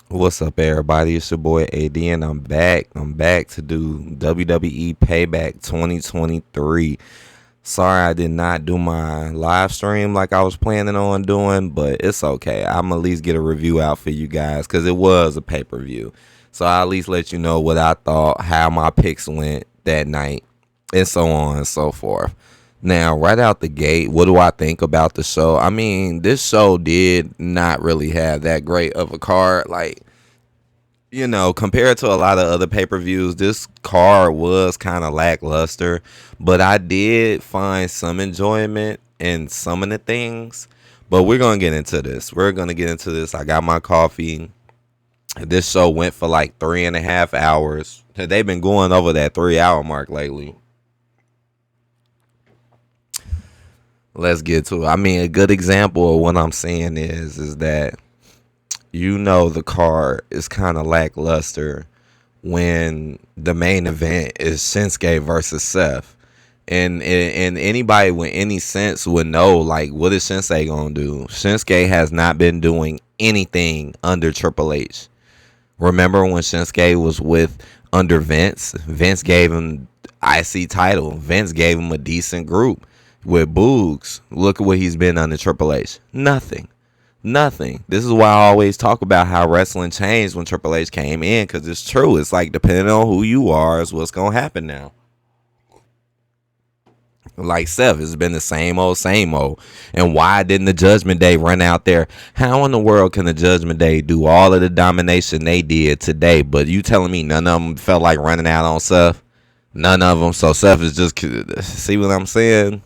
What's up, everybody? It's your boy AD, and I'm back. I'm back to do WWE Payback 2023. Sorry I did not do my live stream like I was planning on doing, but it's okay. I'm at least get a review out for you guys because it was a pay-per-view. So I'll at least let you know what I thought, how my picks went that night, and so on and so forth. Now, right out the gate, what do I think about the show? I mean, this show did not really have that great of a card. Like, compared to a lot of other pay-per-views, this card was kind of lackluster, but I did find some enjoyment in some of the things. But we're going to get into this. I got my coffee. This show went for like 3.5 hours. They've been going over that 3 hour mark lately. Let's get to it. I mean, a good example of what I'm saying is that the card is kind of lackluster when the main event is Shinsuke versus Seth. And anybody with any sense would know, like, what is Shinsuke gonna do? Shinsuke has not been doing anything under Triple H. Remember when Shinsuke was with under Vince? Vince gave him IC title. Vince gave him a decent group with Boogs. Look at what he's been under Triple H. Nothing. Nothing. This is why I always talk about how wrestling changed when Triple H came in, because it's true. It's like, depending on who you are is what's going to happen now. Like Seth, it's been the same old, same old. And why didn't the Judgment Day run out there? How in the world can the Judgment Day do all of the domination they did today, but you telling me none of them felt like running out on Seth? None of them. So Seth is just, see what I'm saying?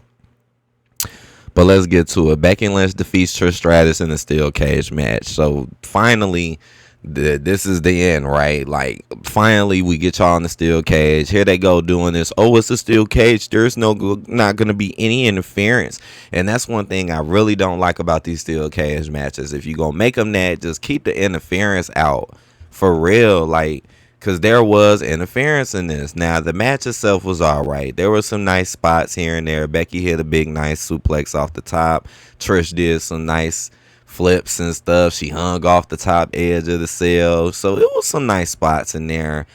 But let's get to it. Becky Lynch defeats Trish Stratus in a steel cage match. So finally, this is the end, right? Like, finally, we get y'all in the steel cage. Here they go doing this. Oh, it's a steel cage. There's not going to be any interference. And that's one thing I really don't like about these steel cage matches. If you're going to make them that, just keep the interference out. For real, like, because there was interference in this. Now, the match itself was all right. There were some nice spots here and there. Becky hit a big, nice suplex off the top. Trish did some nice flips and stuff. She hung off the top edge of the cell. So it was some nice spots in there.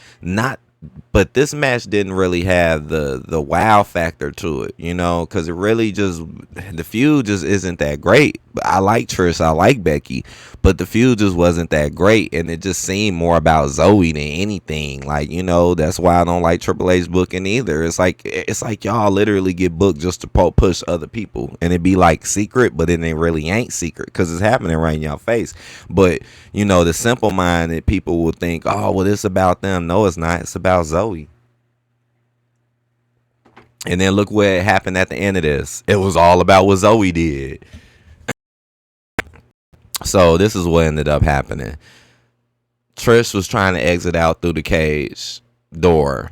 But this match didn't really have the wow factor to it, because it really just, the feud just isn't that great. I like Trish, I like Becky, but the feud just wasn't that great, and it just seemed more about Zoe than anything. Like, that's why I don't like Triple H booking either. It's like y'all literally get booked just to push other people, and it be like secret, but then it really ain't secret because it's happening right in your face. But the simple minded people will think, oh, well, it's about them. No, it's not. It's about Zoe. And then look what happened at the end of this. It was all about what Zoe did. So this is what ended up happening. Trish was trying to exit out through the cage door.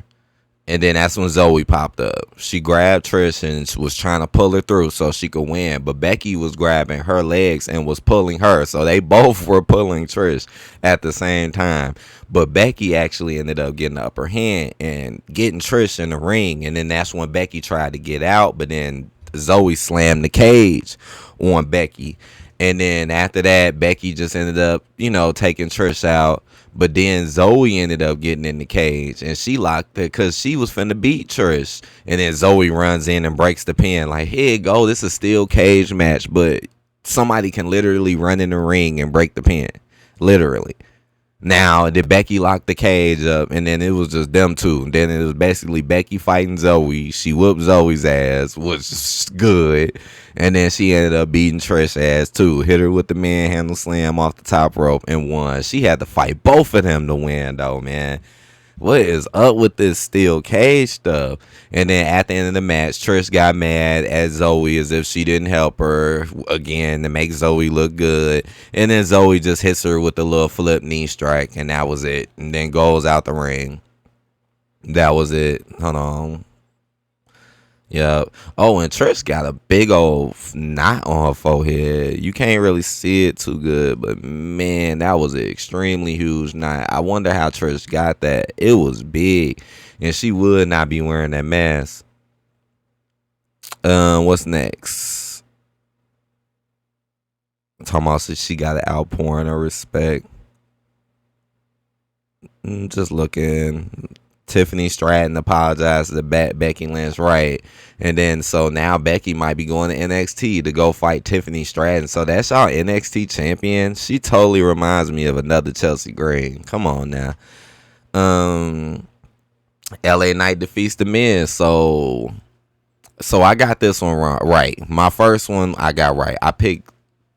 And then that's when Zoe popped up. She grabbed Trish and was trying to pull her through so she could win. But Becky was grabbing her legs and was pulling her. So they both were pulling Trish at the same time. But Becky actually ended up getting the upper hand and getting Trish in the ring. And then that's when Becky tried to get out. But then Zoe slammed the cage on Becky. And then after that, Becky just ended up, taking Trish out. But then Zoe ended up getting in the cage, and she locked it because she was finna beat Trish. And then Zoe runs in and breaks the pin. Like, here you go, this is a steel cage match, but somebody can literally run in the ring and break the pin. Literally. Now, did Becky lock the cage up, and then it was just them two. Then it was basically Becky fighting Zoe. She whooped Zoe's ass, which is good. And then she ended up beating Trish's ass, too. Hit her with the manhandle slam off the top rope and won. She had to fight both of them to win, though, man. What is up with this steel cage stuff? And then at the end of the match, Trish got mad at Zoe as if she didn't help her again to make Zoe look good. And then Zoe just hits her with a little flip knee strike, and that was it. And then goes out the ring. That was it. Hold on. Yeah. Oh, and Trish got a big old knot on her forehead. You can't really see it too good, but man, that was an extremely huge knot. I wonder how Trish got that. It was big, and she would not be wearing that mask. What's next? Talking about she got an outpouring of respect. Just looking. Tiffany Stratton apologized to Becky Lynch, right? And then so now Becky might be going to NXT to go fight Tiffany Stratton. So that's our NXT champion. She totally reminds me of another Chelsea Green. Come on now. Um, LA Knight defeats the Miz. So I got this one right. My first one I got right. I picked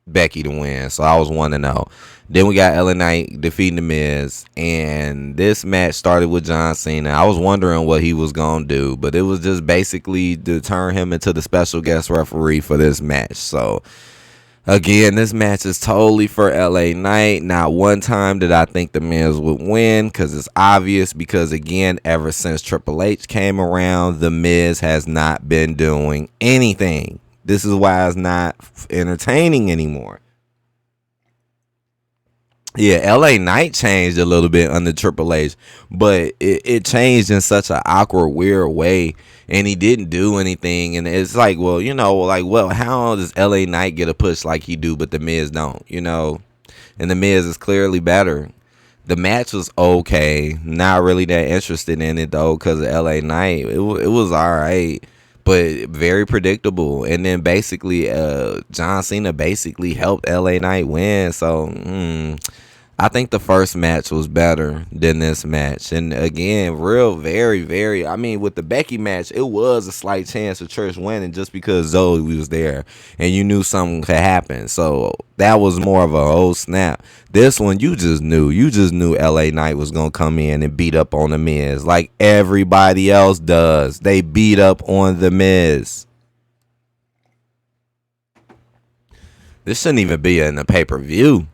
Becky to win, so I was 1-0. Then we got LA Knight defeating the Miz, and this match started with John Cena. I was wondering what he was gonna do, but it was just basically to turn him into the special guest referee for this match. So again, this match is totally for LA Knight. Not one time did I think the Miz would win, because it's obvious, because again, ever since Triple H came around, the Miz has not been doing anything. This is why it's not entertaining anymore. Yeah, LA Knight changed a little bit under Triple H, but it changed in such an awkward, weird way, and he didn't do anything. And it's like, well, how does LA Knight get a push like he do, but the Miz don't, And the Miz is clearly better. The match was okay. Not really that interested in it, though, because of LA Knight. It was all right, but very predictable. And then basically, John Cena basically helped LA Knight win. So, I think the first match was better than this match. And again, with the Becky match, it was a slight chance of Trish winning just because Zoe was there and you knew something could happen. So that was more of a whole snap. This one, you just knew LA Knight was going to come in and beat up on the Miz like everybody else does. They beat up on the Miz. This shouldn't even be in the pay-per-view.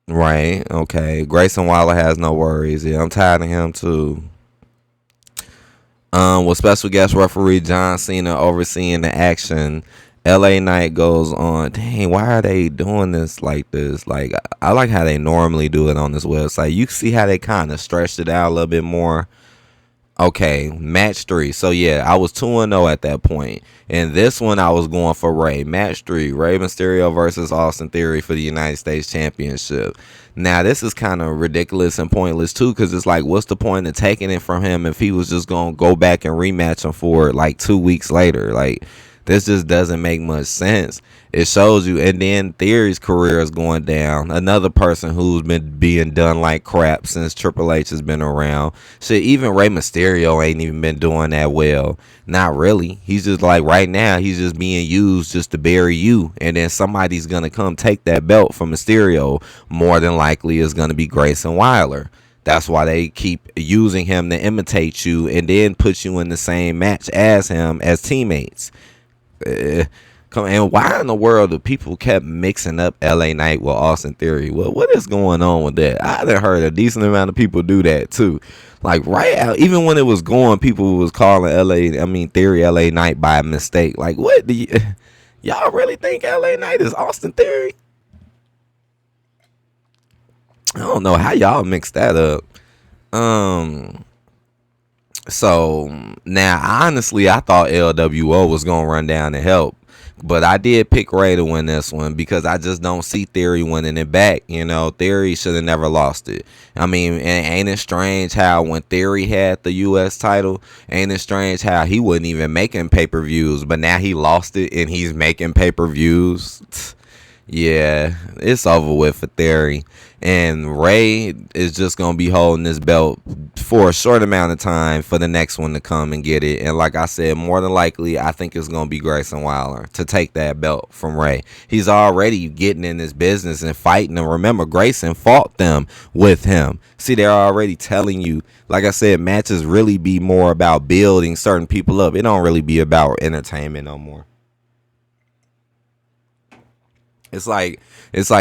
Right, okay. Grayson Waller has no worries. Yeah, I'm tired of him too. With special guest referee John Cena overseeing the action, LA Knight goes on. Dang, why are they doing this like this? Like, I like how they normally do it on this website. You see how they kind of stretched it out a little bit more. Okay, match 3. So yeah, I was 2-0 at that point. And this one I was going for Ray. Match 3, Rey Mysterio versus Austin Theory for the United States Championship. Now this is kind of ridiculous and pointless too, because it's like, what's the point of taking it from him if he was just going to go back and rematch him for it like 2 weeks later? Like, this just doesn't make much sense. It shows you. And then Theory's career is going down. Another person who's been being done like crap since Triple H has been around. Shit, even Rey Mysterio ain't even been doing that well. Not really. He's just like, right now, he's just being used just to bury you. And then somebody's going to come take that belt from Mysterio. More than likely is going to be Grayson Waller. That's why they keep using him to imitate you and then put you in the same match as him as teammates. And why in the world do people kept mixing up LA Knight with Austin Theory? Well, what is going on with that? I done heard a decent amount of people do that too. Like, right out, even when it was going, people was calling Theory LA Knight by mistake. Like, what do y'all really think LA Knight is Austin Theory? I don't know how y'all mixed that up. So now, honestly, I thought LWO was gonna run down and help, but I did pick Ray to win this one because I just don't see Theory winning it back. Theory should have never lost it. I mean, ain't it strange how when Theory had the U.S. title, ain't it strange how he wasn't even making pay-per-views, but now he lost it and he's making pay-per-views? Yeah, it's over with for Theory. And Ray is just going to be holding this belt for a short amount of time for the next one to come and get it. And like I said, more than likely, I think it's going to be Grayson Waller to take that belt from Ray. He's already getting in this business and fighting. And remember, Grayson fought them with him. See, they're already telling you, like I said, matches really be more about building certain people up. It don't really be about entertainment no more. It's like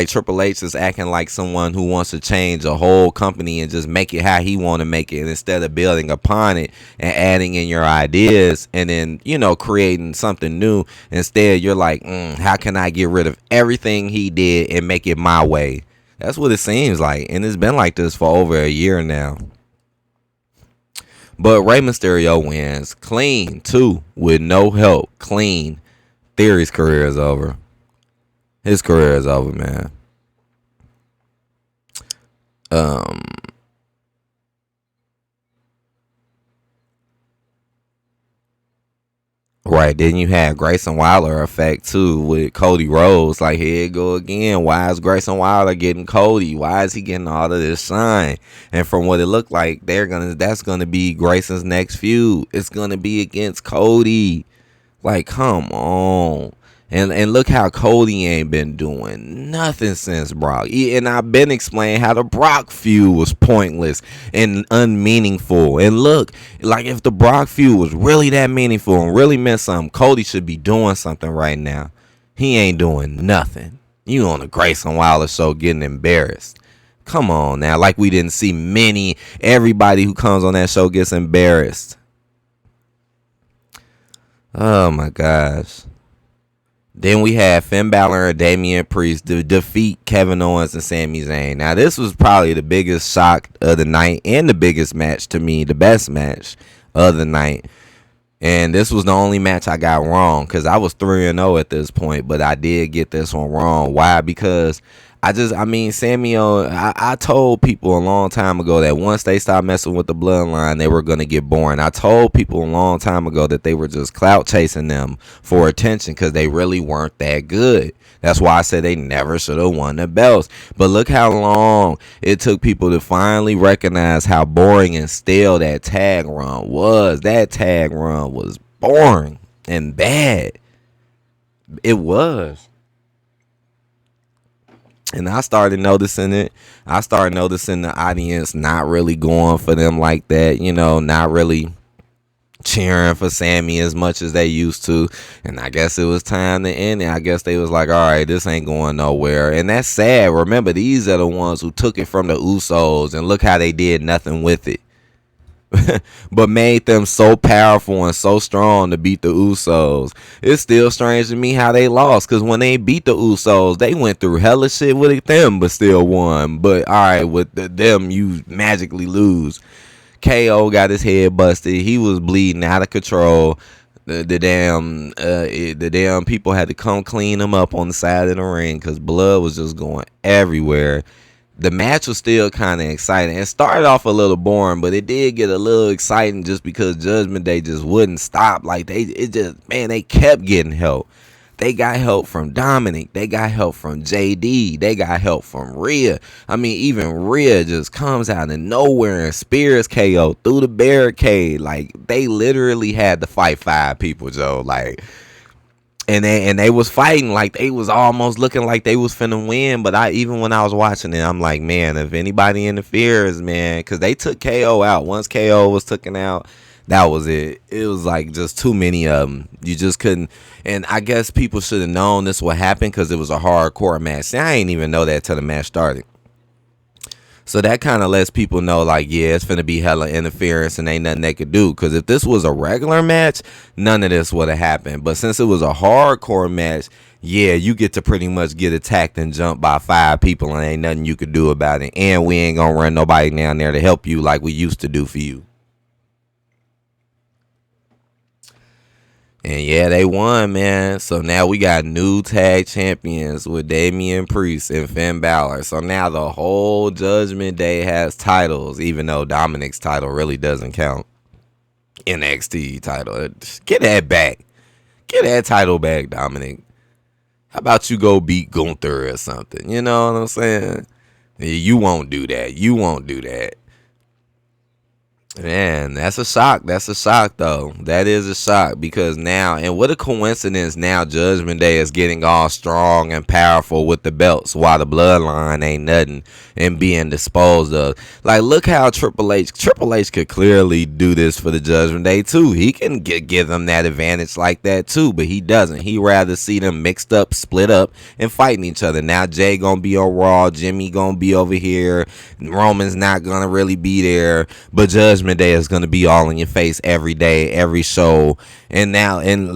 Triple H is acting like someone who wants to change a whole company and just make it how he want to make it, and instead of building upon it and adding in your ideas and then creating something new. Instead, you're like, how can I get rid of everything he did and make it my way? That's what it seems like, and it's been like this for over a year now. But Rey Mysterio wins clean too, with no help. Clean. Theory's career is over. His career is over, man. right. Then you had Grayson Waller effect too with Cody Rhodes. Like, here it go again. Why is Grayson Waller getting Cody? Why is he getting all of this shine? And from what it looked like, that's gonna be Grayson's next feud. It's gonna be against Cody. Like, come on. And look how Cody ain't been doing nothing since Brock. And I've been explaining how the Brock feud was pointless and unmeaningful. And look, like, if the Brock feud was really that meaningful and really meant something, Cody should be doing something right now. He ain't doing nothing. You on the Grayson Waller show getting embarrassed. Come on now. Like, we didn't see everybody who comes on that show gets embarrassed. Oh my gosh. Then we had Finn Balor and Damian Priest to defeat Kevin Owens and Sami Zayn. Now, this was probably the biggest shock of the night and the biggest match to me, the best match of the night. And this was the only match I got wrong because I was 3-0 at this point, but I did get this one wrong. Why? Because I told people a long time ago that once they stopped messing with the bloodline, they were going to get boring. I told people a long time ago that they were just clout chasing them for attention because they really weren't that good. That's why I said they never should have won the belts. But look how long it took people to finally recognize how boring and stale that tag run was. That tag run was boring and bad. It was. And I started noticing it. I started noticing the audience not really going for them like that, not really cheering for Sammy as much as they used to. And I guess it was time to end it. I guess they was like, all right, this ain't going nowhere. And that's sad. Remember, these are the ones who took it from the Usos, and look how they did nothing with it. But made them so powerful and so strong to beat the Usos. It's still strange to me how they lost, because when they beat the Usos, they went through hella shit with them but still won. But alright, with them, you magically lose. KO got his head busted. He was bleeding out of control. The damn people had to come clean him up on the side of the ring because blood was just going everywhere. The match was still kind of exciting. It started off a little boring, but it did get a little exciting just because Judgment Day just wouldn't stop. Like, they kept getting help. They got help from Dominic. They got help from JD. They got help from Rhea. I mean, even Rhea just comes out of nowhere and spears KO through the barricade. Like, they literally had to fight 5 people, Joe. Like, and they was fighting like they was almost looking like they was finna win. But even when I was watching it, I'm like, man, if anybody interferes, man, because they took KO out. Once KO was taken out, that was it. It was like just too many of them. You just couldn't. And I guess people should have known this would happen because it was a hardcore match. See, I ain't even know that till the match started. So that kind of lets people know, like, yeah, it's finna be hella interference and ain't nothing they could do. Because if this was a regular match, none of this would have happened. But since it was a hardcore match, yeah, you get to pretty much get attacked and jumped by 5 people and ain't nothing you could do about it. And we ain't gonna run nobody down there to help you like we used to do for you. And yeah, they won, man. So now we got new tag champions with Damian Priest and Finn Balor. So now the whole Judgment Day has titles, even though Dominic's title really doesn't count. NXT title. Get that back. Get that title back, Dominic. How about you go beat Gunther or something? You know what I'm saying? You won't do that. You won't do that. Man, that's a shock. That's a shock, though. That is a shock because now, and what a coincidence, now Judgment Day is getting all strong and powerful with the belts while the bloodline ain't nothing and being disposed of. Like, look how Triple H could clearly do this for the Judgment Day, too. He can give them that advantage like that, too, but he doesn't. He rather see them mixed up, split up, and fighting each other. Now, Jay gonna be on Raw, Jimmy gonna be over here, Roman's not gonna really be there, but Judgment Day is going to be all in your face every day, every show. And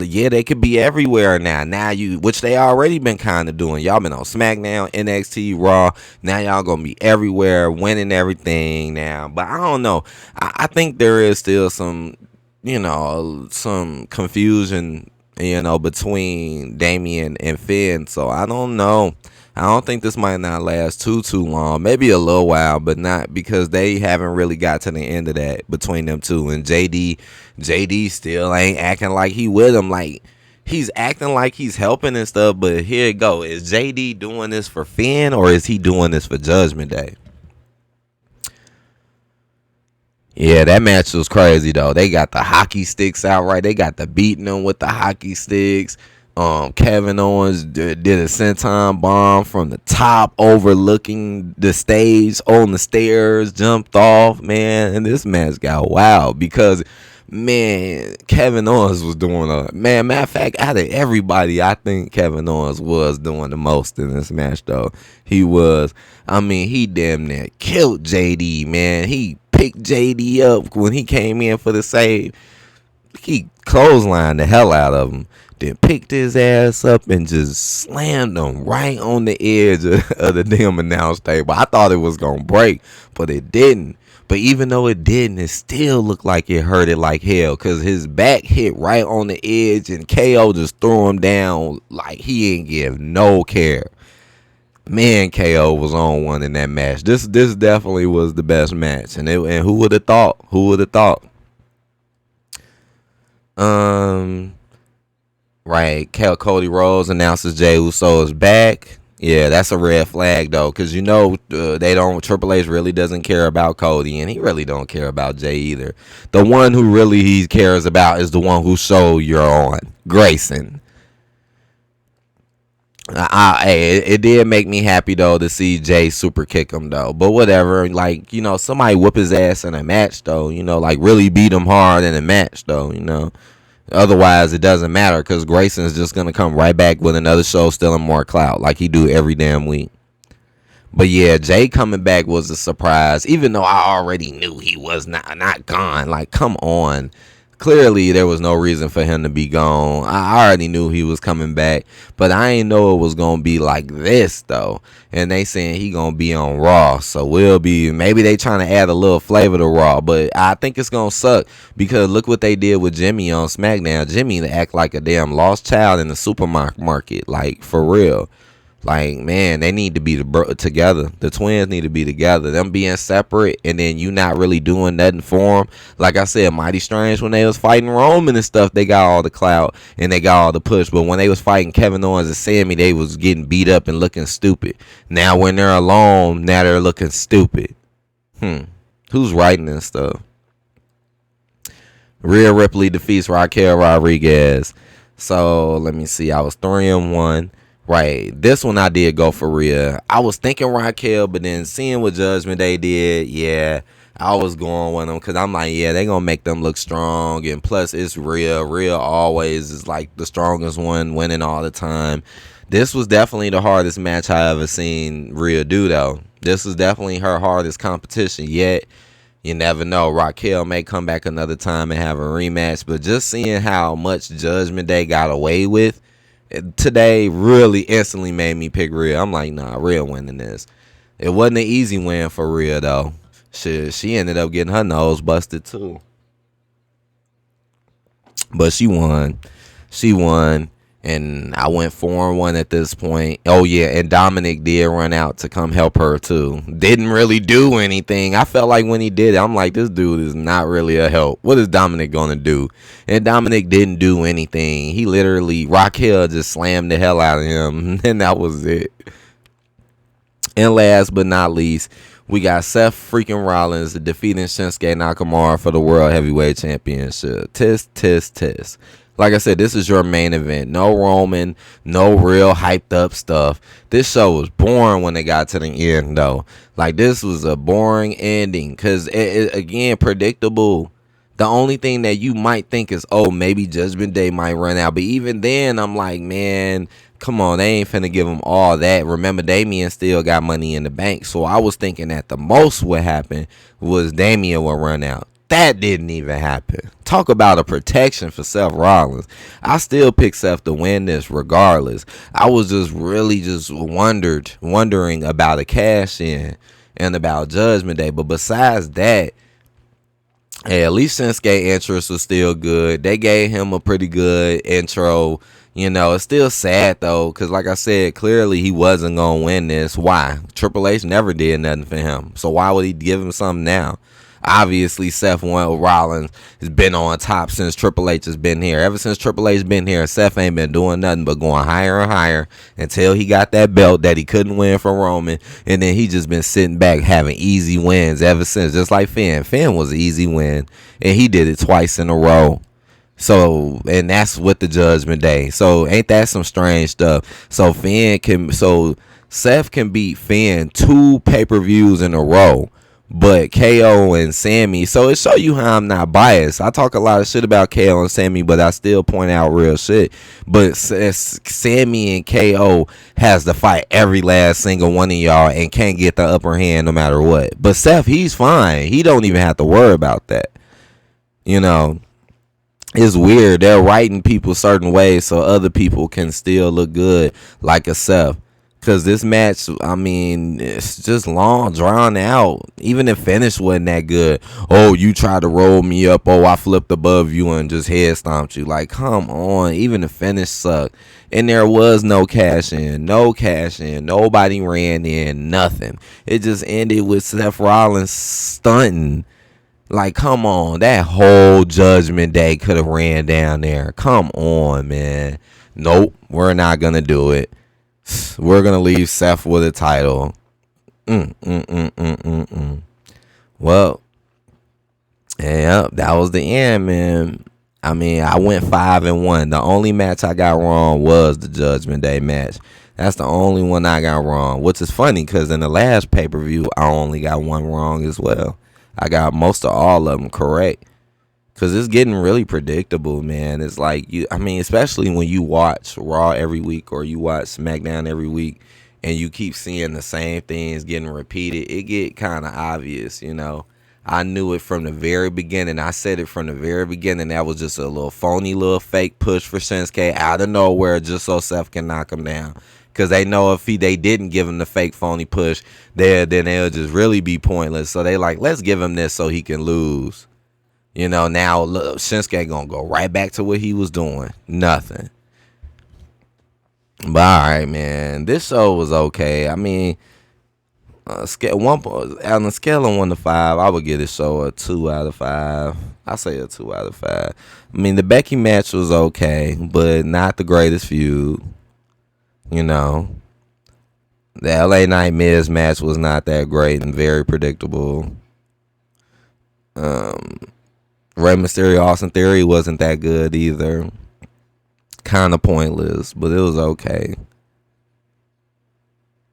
yeah, they could be everywhere now which they already been kind of doing. Y'all been on SmackDown, NXT, Raw. Now y'all going to be everywhere, winning everything now. But I don't know. I think there is still some confusion between Damian and Finn. So I don't know. I don't think this might not last too long. Maybe a little while, but not, because they haven't really got to the end of that between them two. And JD still ain't acting like he with him. Like, he's acting like he's helping and stuff. But here it go. Is JD doing this for Finn, or is he doing this for Judgment Day? Yeah, that match was crazy though. They got the hockey sticks out, right? They got the beating them with the hockey sticks. Kevin Owens did a senton bomb from the top, overlooking the stage on the stairs, jumped off, man. And this match got wild because, man, Kevin Owens was doing matter of fact, out of everybody, I think Kevin Owens was doing the most in this match though. He was. I mean, he damn near killed JD, man. He picked JD up when he came in for the save. He clotheslined the hell out of him. Then picked his ass up and just slammed him right on the edge of the damn announce table. I thought it was going to break, but it didn't. But even though it didn't, it still looked like it hurt it like hell, because his back hit right on the edge and KO just threw him down like he ain't give no care. Man, KO was on one in that match. This definitely was the best match. And who would have thought? Who would have thought? Right, Cody Rhodes announces Jey Uso is back. Yeah, that's a red flag though, because Triple H really doesn't care about Cody, and he really don't care about Jey either. The one who really he cares about is the one who show you're on, Grayson. It did make me happy though to see Jay super kick him though, but whatever. Like, somebody whoop his ass in a match though, like really beat him hard in a match though. Otherwise, it doesn't matter, because Grayson's just going to come right back with another show stealing more clout like he do every damn week. But yeah, Jay coming back was a surprise, even though I already knew he was not gone. Like, come on. Clearly, there was no reason for him to be gone. I already knew he was coming back, but I ain't know it was going to be like this, though. And they saying he going to be on Raw, so maybe they trying to add a little flavor to Raw, but I think it's going to suck, because look what they did with Jimmy on SmackDown. Jimmy act like a damn lost child in the supermarket, like, for real. Like, man, they need to be together. The twins need to be together. Them being separate and then you not really doing nothing for them. Like I said, Mighty Strange, when they was fighting Roman and stuff, they got all the clout and they got all the push. But when they was fighting Kevin Owens and Sammy, they was getting beat up and looking stupid. Now when they're alone, now they're looking stupid. Who's writing this stuff? Rhea Ripley defeats Raquel Rodriguez. So, let me see. I was 3-1. Right, this one I did go for Rhea. I was thinking Raquel, but then seeing what Judgment Day did, yeah, I was going with them, because I'm like, yeah, they gonna make them look strong, and plus it's Rhea. Rhea always is like the strongest one, winning all the time. This was definitely the hardest match I ever seen Rhea do, though. This was definitely her hardest competition yet. You never know. Raquel may come back another time and have a rematch, but just seeing how much Judgment Day got away with today really instantly made me pick Rhea. I'm like, nah, Rhea winning this. It wasn't an easy win for Rhea though. She ended up getting her nose busted too. But she won. And I went 4-1 at this point. Oh yeah, and Dominic did run out to come help her too. Didn't really do anything. I felt like when he did it, I'm like, this dude is not really a help. What is Dominic gonna do? And Dominic didn't do anything. He literally, Raquel just slammed the hell out of him, and that was it. And last but not least, we got Seth freaking Rollins defeating Shinsuke Nakamura for the World Heavyweight Championship. Tisk. Like I said, this is your main event. No Roman, no real hyped up stuff. This show was boring when they got to the end, though. Like, this was a boring ending because, again, predictable. The only thing that you might think is, oh, maybe Judgment Day might run out. But even then, I'm like, man, come on, they ain't finna give them all that. Remember, Damian still got money in the bank. So I was thinking that the most what happened was Damian would run out. That didn't even happen. Talk about a protection for Seth Rollins. I still pick Seth to win this regardless. I was just really wondering about a cash in and about Judgment Day. But besides that, Hey, at least Shinsuke interest was still good. They gave him a pretty good intro. You know, it's still sad though, because like I said, clearly he wasn't gonna win this. Why? Triple H never did nothing for him, so why would he give him something now? Obviously, Seth Rollins has been on top since Triple H has been here. Ever since Triple H been here, Seth ain't been doing nothing but going higher and higher until he got that belt that he couldn't win from Roman. And then he just been sitting back having easy wins ever since. Just like Finn. Finn was an easy win, and he did it twice in a row. So, and that's with the Judgment Day. So, ain't that some strange stuff? So, Seth can beat Finn 2 pay-per-views in a row. But KO and Sammy, so it show you how I'm not biased. I talk a lot of shit about KO and Sammy, but I still point out real shit. But Sammy and KO has to fight every last single one of y'all and can't get the upper hand no matter what. But Seth, he's fine. He don't even have to worry about that. You know, it's weird. They're writing people certain ways so other people can still look good like a Seth. Because this match, I mean, it's just long, drawn out. Even the finish wasn't that good. Oh, you tried to roll me up. Oh, I flipped above you and just head stomped you. Like, come on. Even the finish sucked. And there was no cash in. No cash in. Nobody ran in. Nothing. It just ended with Seth Rollins stunting. Like, come on. That whole Judgment Day could have ran down there. Come on, man. Nope. We're not going to do it. We're going to leave Seth with a title. Well, yeah, that was the end, man. I mean, I went 5-1. The only match I got wrong was the Judgment Day match. That's the only one I got wrong, which is funny because in the last pay-per-view, I only got one wrong as well. I got most of all of them correct. Because it's getting really predictable, man. It's like, especially when you watch Raw every week or you watch SmackDown every week and you keep seeing the same things getting repeated, it get kind of obvious, you know. I knew it from the very beginning. I said it from the very beginning. That was just a little phony little fake push for Shinsuke out of nowhere just so Seth can knock him down. Because they know if they didn't give him the fake phony push, then they'll just really be pointless. So they like, let's give him this so he can lose. You know, now look, Shinsuke gonna go right back to what he was doing. Nothing. But all right, man. This show was okay. I mean, on a scale of 1 to 5, I would give this show a 2 out of 5. I say a 2 out of 5. I mean, the Becky match was okay, but not the greatest feud. You know, the LA Knight Miz match was not that great and very predictable. Rey Mysterio Austin Theory wasn't that good either. Kind of pointless, but it was okay.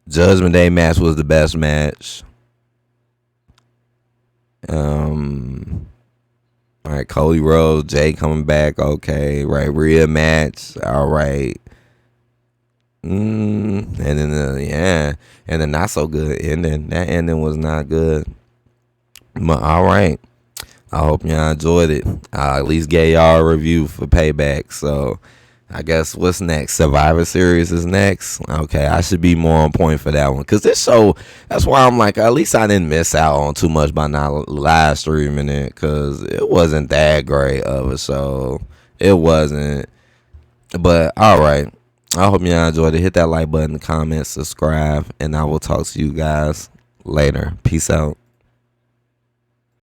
Judgment Day match was the best match. All right, Cody Rhodes, Jay coming back, okay. Right, Rhea match, all right. And then and the not so good ending. That ending was not good. But all right. I hope y'all enjoyed it. I at least gave y'all a review for Payback. So I guess what's next? Survivor Series is next. Okay, I should be more on point for that one. Because this show, that's why I'm like, at least I didn't miss out on too much by not live streaming it. Because it wasn't that great of a show. It wasn't. But all right. I hope y'all enjoyed it. Hit that like button, comment, subscribe. And I will talk to you guys later. Peace out.